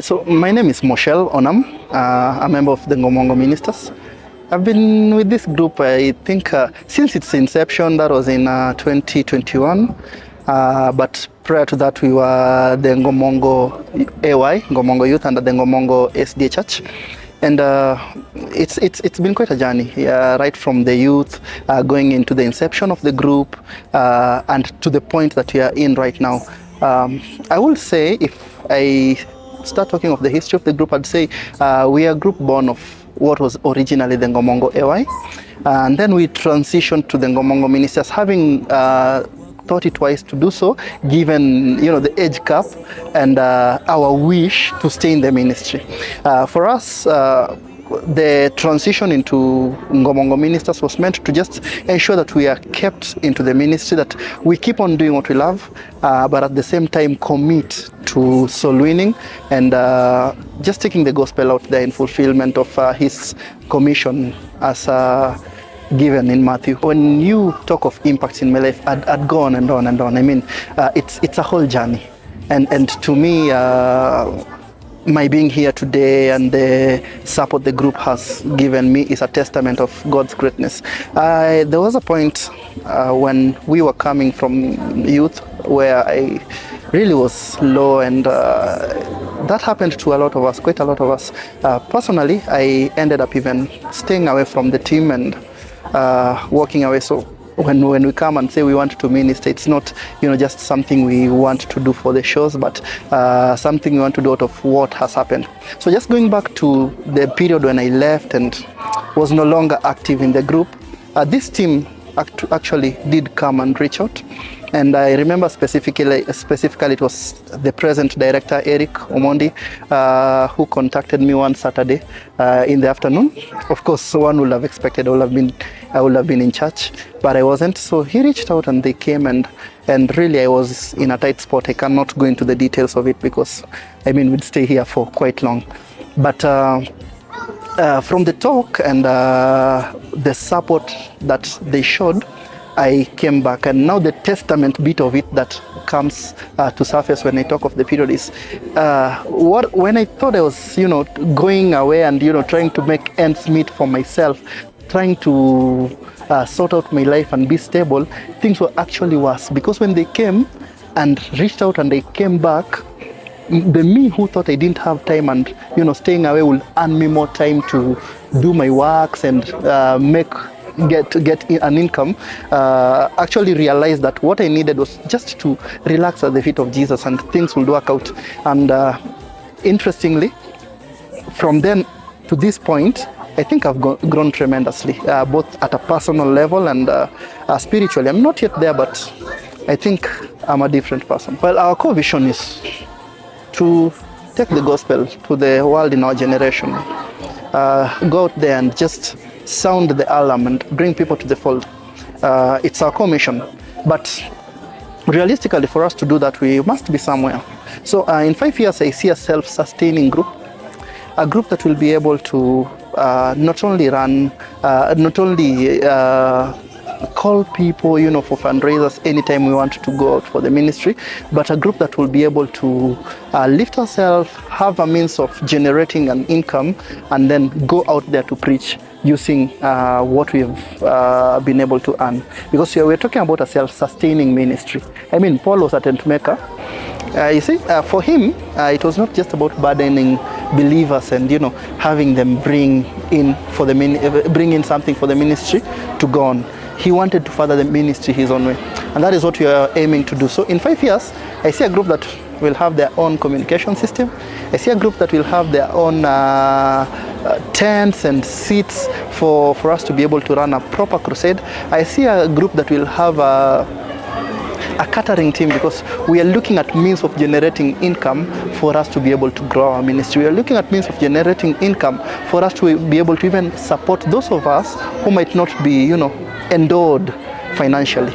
So my name is Moshel Onam, a member of the Ngomongo Ministers. I've been with this group, I think, since its inception. That was in 2021. But prior to that, we were the Ngomongo AY, Ngomongo Youth, under the Ngomongo SDA Church. And it's been quite a journey, right from the youth, going into the inception of the group, and to the point that we are in right now. I will say, if I start talking of the history of the group, I'd say we are a group born of what was originally the Ngomongo AY, and then we transitioned to the Ngomongo Ministers, having thought it wise to do so, given the age gap and our wish to stay in the ministry. For us, the transition into Ngomongo Ministers was meant to just ensure that we are kept into the ministry, that we keep on doing what we love, but at the same time commit to soul winning and just taking the gospel out there in fulfillment of his commission as given in Matthew. When you talk of impacts in my life, I'd go on and on and on. I mean, it's a whole journey, and to me, my being here today and the support the group has given me is a testament of God's greatness. There was a point when we were coming from youth where I really was low, and that happened to a lot of us, quite a lot of us. Personally, I ended up even staying away from the team and walking away. So when we come and say we want to minister, it's not just something we want to do for the shows, but something we want to do out of what has happened. So just going back to the period when I left and was no longer active in the group, this team actually did come and reach out. And I remember specifically it was the present director, Eric Omondi, who contacted me one Saturday in the afternoon. Of course, one would have expected I would have been in church, but I wasn't. So he reached out and they came, and really I was in a tight spot. I cannot go into the details of it because, we'd stay here for quite long. But from the talk and the support that they showed, I came back, and now the testament bit of it that comes to surface when I talk of the period is when I thought I was going away and trying to make ends meet for myself, trying to sort out my life and be stable, things were actually worse, because when they came and reached out and they came back, the me who thought I didn't have time and staying away will earn me more time to do my works and get an income, actually realized that what I needed was just to relax at the feet of Jesus and things would work out. And interestingly, from then to this point, I think I've grown tremendously, both at a personal level and spiritually. I'm not yet there, but I think I'm a different person. Well, our core vision is to take the gospel to the world in our generation. Go out there and just sound the alarm and bring people to the fold. It's our core mission. But realistically, for us to do that, we must be somewhere. So in 5 years, I see a self-sustaining group, a group that will be able to not only call people, for fundraisers anytime we want to go out for the ministry, but a group that will be able to lift ourselves, have a means of generating an income, and then go out there to preach using what we've been able to earn. Because we're talking about a self-sustaining ministry. Paul was a tent maker. You see, for him, it was not just about burdening believers and having them bring in something for the ministry to go on. He wanted to further the ministry his own way, and that is what we are aiming to do. So in 5 years, I see a group that will have their own communication system. I see a group that will have their own tents and seats for us to be able to run a proper crusade. I see a group that will have a catering team, because we are looking at means of generating income for us to be able to grow our ministry. We are looking at means of generating income for us to be able to even support those of us who might not be, endowed financially.